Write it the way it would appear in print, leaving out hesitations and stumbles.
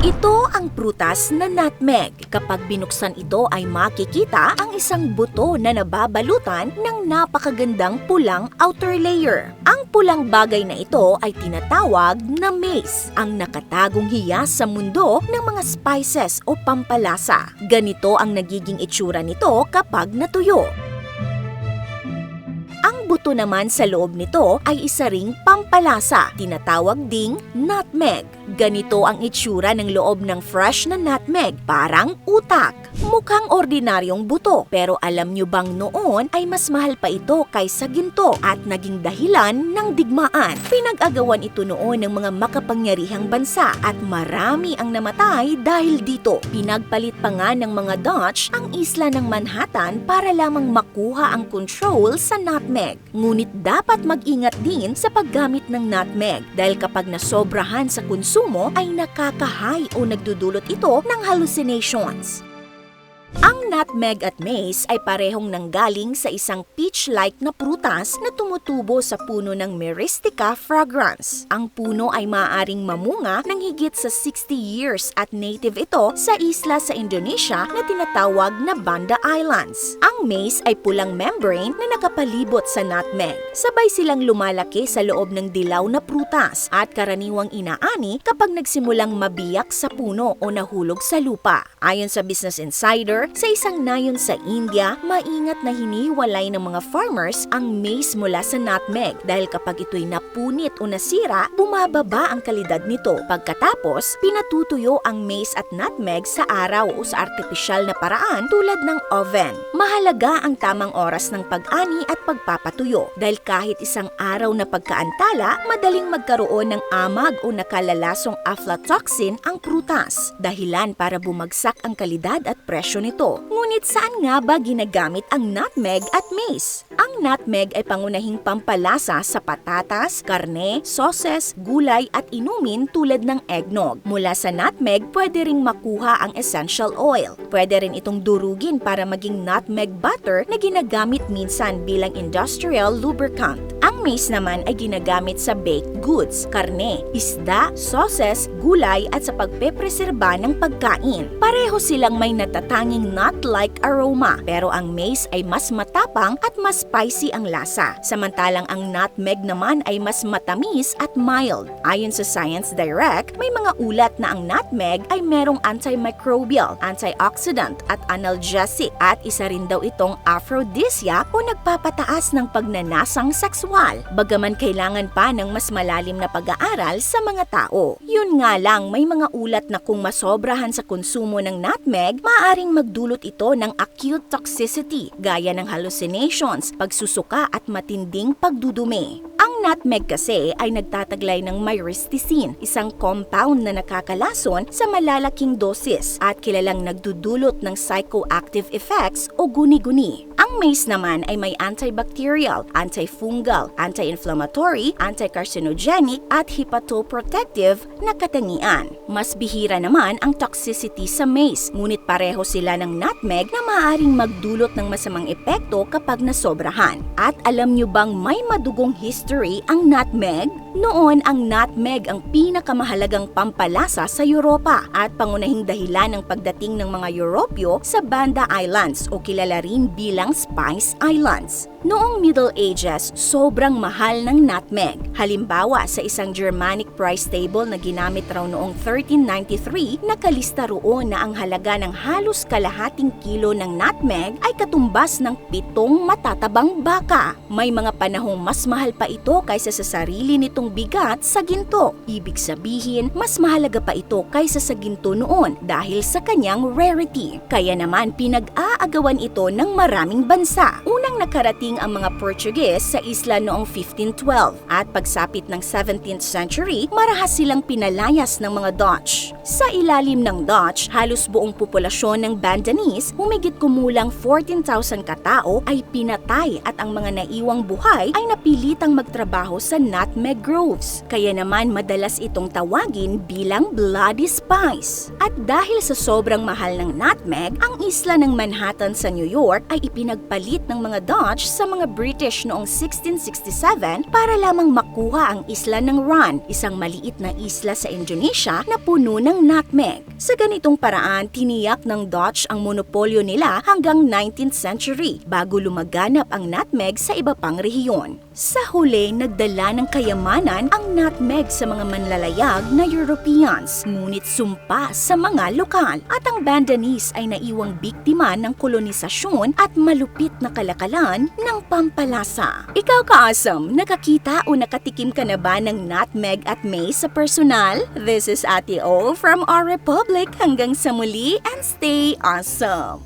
Ito ang prutas na nutmeg. Kapag binuksan ito ay makikita ang isang buto na nababalutan ng napakagandang pulang outer layer. Ang pulang bagay na ito ay tinatawag na mace, ang nakatagong hiyas sa mundo ng mga spices o pampalasa. Ganito ang nagiging itsura nito kapag natuyo. Ang buto naman sa loob nito ay isa ring pampalasa, tinatawag ding nutmeg. Ganito ang itsura ng loob ng fresh na nutmeg, parang utak. Mukhang ordinaryong buto, pero alam nyo bang noon ay mas mahal pa ito kaysa ginto at naging dahilan ng digmaan. Pinag-agawan ito noon ng mga makapangyarihang bansa at marami ang namatay dahil dito. Pinagpalit pa nga ng mga Dutch ang isla ng Manhattan para lamang makuha ang control sa nutmeg. Ngunit dapat mag-ingat din sa paggamit ng nutmeg dahil kapag nasobrahan sa konsumo ay nakakahay o nagdudulot ito ng hallucinations. Ang nutmeg at mace ay parehong nanggaling sa isang peach-like na prutas na tumutubo sa puno ng Myristica fragrans. Ang puno ay maaaring mamunga ng higit sa 60 years at native ito sa isla sa Indonesia na tinatawag na Banda Islands. Ang mace ay pulang membrane na nakapalibot sa nutmeg. Sabay silang lumalaki sa loob ng dilaw na prutas at karaniwang inaani kapag nagsimulang mabiyak sa puno o nahulog sa lupa. Ayon sa Business Insider, sa isang nayon sa India, maingat na hiniwalay ng mga farmers ang mace mula sa nutmeg dahil kapag ito'y napunit o nasira, bumababa ang kalidad nito. Pagkatapos, pinatutuyo ang mace at nutmeg sa araw o sa artipisyal na paraan tulad ng oven. Mahalaga ang tamang oras ng pag-ani at pagpapatuyo dahil kahit isang araw na pagkaantala, madaling magkaroon ng amag o nakalalasong aflatoxin ang prutas, dahilan para bumagsak ang kalidad at presyo nito. Ngunit saan nga ba ginagamit ang nutmeg at mace? Ang nutmeg ay pangunahing pampalasa sa patatas, karne, sauces, gulay at inumin tulad ng eggnog. Mula sa nutmeg, pwede ring makuha ang essential oil. Pwede rin itong durugin para maging nutmeg butter na ginagamit minsan bilang industrial lubricant. Ang mace naman ay ginagamit sa baked goods, karne, isda, sauces, gulay at sa pagpepreserba ng pagkain. Pareho silang may natatanging nut-like aroma, pero ang mace ay mas matapang at mas spicy ang lasa. Samantalang ang nutmeg naman ay mas matamis at mild. Ayon sa Science Direct, may mga ulat na ang nutmeg ay merong antimicrobial, antioxidant at analgesic at isa rin daw itong aphrodisiac o nagpapataas ng pagnanasang sexual. Bagaman kailangan pa ng mas malalim na pag-aaral sa mga tao. Yun nga lang, may mga ulat na kung masobrahan sa konsumo ng nutmeg, maaaring magdulot ito ng acute toxicity gaya ng hallucinations, pagsusuka at matinding pagdudumi. Ang nutmeg kasi ay nagtataglay ng myristicin, isang compound na nakakalason sa malalaking dosis at kilalang nagdudulot ng psychoactive effects o guni-guni. Ang mace naman ay may antibacterial, antifungal, anti-inflammatory, anti-carcinogenic at hepatoprotective na katangian. Mas bihira naman ang toxicity sa mace, ngunit pareho sila ng nutmeg na maaaring magdulot ng masamang epekto kapag nasobrahan. At alam nyo bang may madugong history ang nutmeg? Noon, ang nutmeg ang pinakamahalagang pampalasa sa Europa at pangunahing dahilan ng pagdating ng mga Europyo sa Banda Islands o kilala rin bilang Spice Islands. Noong Middle Ages, sobrang mahal ng nutmeg. Halimbawa, sa isang Germanic price table na ginamit raw noong 1393, nakalista roon na ang halaga ng halos kalahating kilo ng nutmeg ay katumbas ng 7 matatabang baka. May mga panahong mas mahal pa ito kaysa sa sarili nitong bigat sa ginto. Ibig sabihin, mas mahalaga pa ito kaysa sa ginto noon dahil sa kanyang rarity. Kaya naman pinag-aagawan ito ng maraming bansa. Unang nakarating ang mga Portuguese sa isla noong 1512 at pagsapit ng 17th century, marahas silang pinalayas ng mga Dutch. Sa ilalim ng Dutch, halos buong populasyon ng Bandanese, humigit kumulang 14,000 katao ay pinatay at ang mga naiwang buhay ay napilitang magtrabaho sa nutmeg groves. Kaya naman madalas itong tawagin bilang bloody spice. At dahil sa sobrang mahal ng nutmeg, ang isla ng Manhattan Manhattan sa New York ay ipinagpalit ng mga Dutch sa mga British noong 1667 para lamang makuha ang isla ng Ran, isang maliit na isla sa Indonesia na puno ng nutmeg. Sa ganitong paraan, tiniyak ng Dutch ang monopolyo nila hanggang 19th century bago lumaganap ang nutmeg sa iba pang rehiyon. Sa huli, nagdala ng kayamanan ang nutmeg sa mga manlalayag na Europeans, ngunit sumpa sa mga lokal, at ang Bandanese ay naiwang biktima ng kolonisasyon at malupit na kalakalan ng pampalasa. Ikaw ka-awesome, nakakita o nakatikim ka na ba ng nutmeg at mace sa personal? This is Ate O from our Republic. Hanggang sa muli and stay awesome!